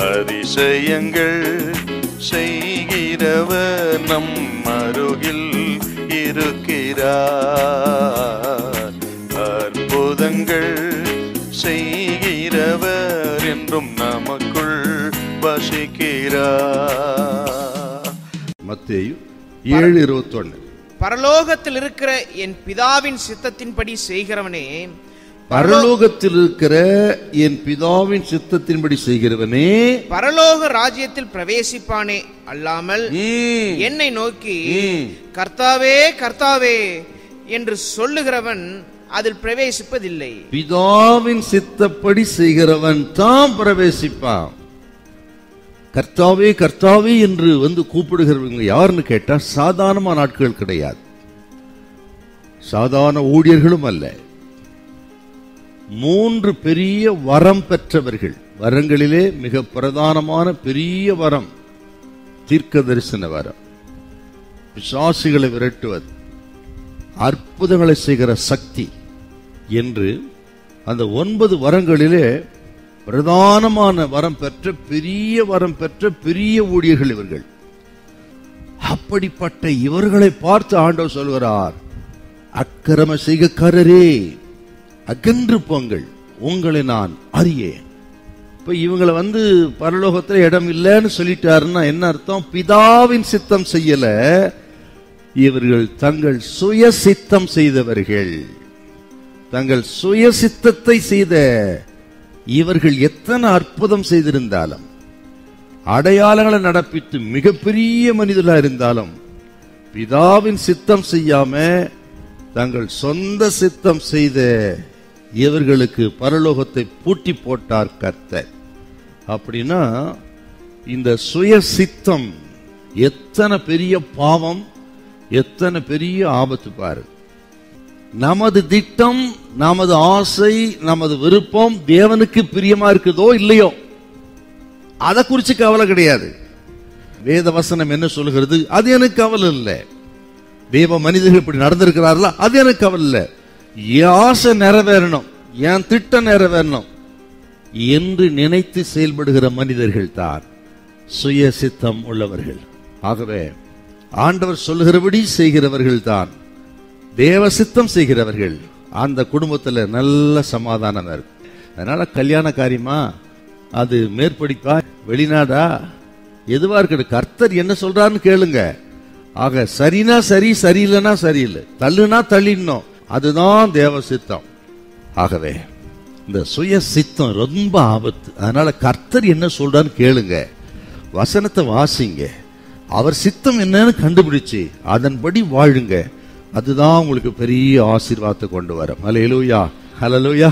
அதிசயங்கள் செய்கிறவர் நம் அருகில் இருக்கிறார். அற்புதங்கள் செய்கிறவர் என்றும் நமக்குள் வசிக்கிறார். மத்தேயு 7:21. பரலோகத்தில் இருக்கிற என் பிதாவின் சித்தத்தின்படி செய்கிறவனே, பரலோகத்தில் இருக்கிற என் பிதாவின் சித்தத்தின்படி செய்கிறவனே பரலோக ராஜ்யத்தில் பிரவேசிப்பானே அல்லாமல் என்னை நோக்கி கர்த்தாவே கர்த்தாவே என்று சொல்லுகிறவன் அதில் பிரவேசிப்பதில்லை. பிதாவின் சித்தப்படி செய்கிறவன் தான் பிரவேசிப்பான். கர்த்தாவே கர்த்தாவே என்று வந்து கூப்பிடுகிறவங்க யாருன்னு கேட்டா சாதாரணமான ஆட்கள் கிடையாது, சாதாரண ஊழியர்களும் அல்ல. 3 பெரிய வரம் பெற்றவர்கள். வரங்களிலே மிக பிரதானமான பெரிய வரம் தீர்க்க தரிசன வரம், பிசாசுகளை விரட்டுவது, அற்புதங்களை செய்கிற சக்தி என்று அந்த 9 வரங்களிலே பிரதானமான வரம் பெற்ற பெரிய வரம் பெற்ற பெரிய ஊழியர்கள் இவர்கள். அப்படிப்பட்ட இவர்களை பார்த்து ஆண்டவர் சொல்கிறார், அக்கிரம செய்கைக்காரரே அகன்று போங்கள், உங்களை நான் அறியேன். இப்ப இவங்களை வந்து பரலோகத்துல இடம் இல்லைன்னு சொல்லிட்டாருன்னா என்ன அர்த்தம்? பிதாவின் சித்தம் செய்யல, இவர்கள் தங்கள் சுய சித்தம் செய்தவர்கள். தங்கள் சுய சித்தத்தை செய்த இவர்கள் எத்தனை அற்புதம் செய்திருந்தாலும், அடையாளங்களை நடப்பித்து மிகப்பெரிய மனிதர்களா இருந்தாலும், பிதாவின் சித்தம் செய்யாம தங்கள் சொந்த சித்தம் செய்த இவர்களுக்கு பரலோகத்தை பூட்டி போட்டார் கர்த்தர். அப்படின்னா இந்த சுய சித்தம் எத்தனை பெரிய பாவம், எத்தனை பெரிய ஆபத்து பாரு. நமது திட்டம், நமது ஆசை, நமது விருப்பம் தேவனுக்கு பிரியமா இருக்குதோ இல்லையோ அதை குறிச்சு கவலை கிடையாது. வேத வசனம் என்ன சொல்கிறது அது எனக்கு கவலை இல்லை. தேவ மனிதர்கள் இப்படி நடந்திருக்கிறார்களா அது எனக்கு கவலை இல்லை. என் ஆசை நிறைவேறணும், என் திட்டம் நிறைவேறணும் என்று நினைத்து செயல்படுகிற மனிதர்கள் தான் சுய சித்தம் உள்ளவர்கள். ஆகவே ஆண்டவர் சொல்லுகிறபடி செய்கிறவர்கள் தான் தேவ சித்தம் செய்கிறவர்கள். அந்த குடும்பத்தில் நல்ல சமாதானம் இருக்கு. அதனால கல்யாண காரியமா, அது மேற்படிப்பா, வெளிநாடா, எதுவா இருக்கட்டும், கர்த்தர் என்ன சொல்றான்னு கேளுங்க. ஆக சரினா சரி, சரியில்லைனா சரியில்லை, தள்ளுனா தள்ளிடணும், அதுதான் தேவ சித்தம். ஆகவே இந்த சுய சித்தம் ரொம்ப ஆபத்து. அதனால கர்த்தர் என்ன சொல்றான்னு கேளுங்க, வசனத்தை வாசிங்க, அவர் சித்தம் என்னன்னு கண்டுபிடிச்சு அதன்படி வாழுங்க. அதுதான் உங்களுக்கு பெரிய ஆசீர்வாதத்தை கொண்டு வரும். ஹல்லேலூயா, ஹல்லேலூயா.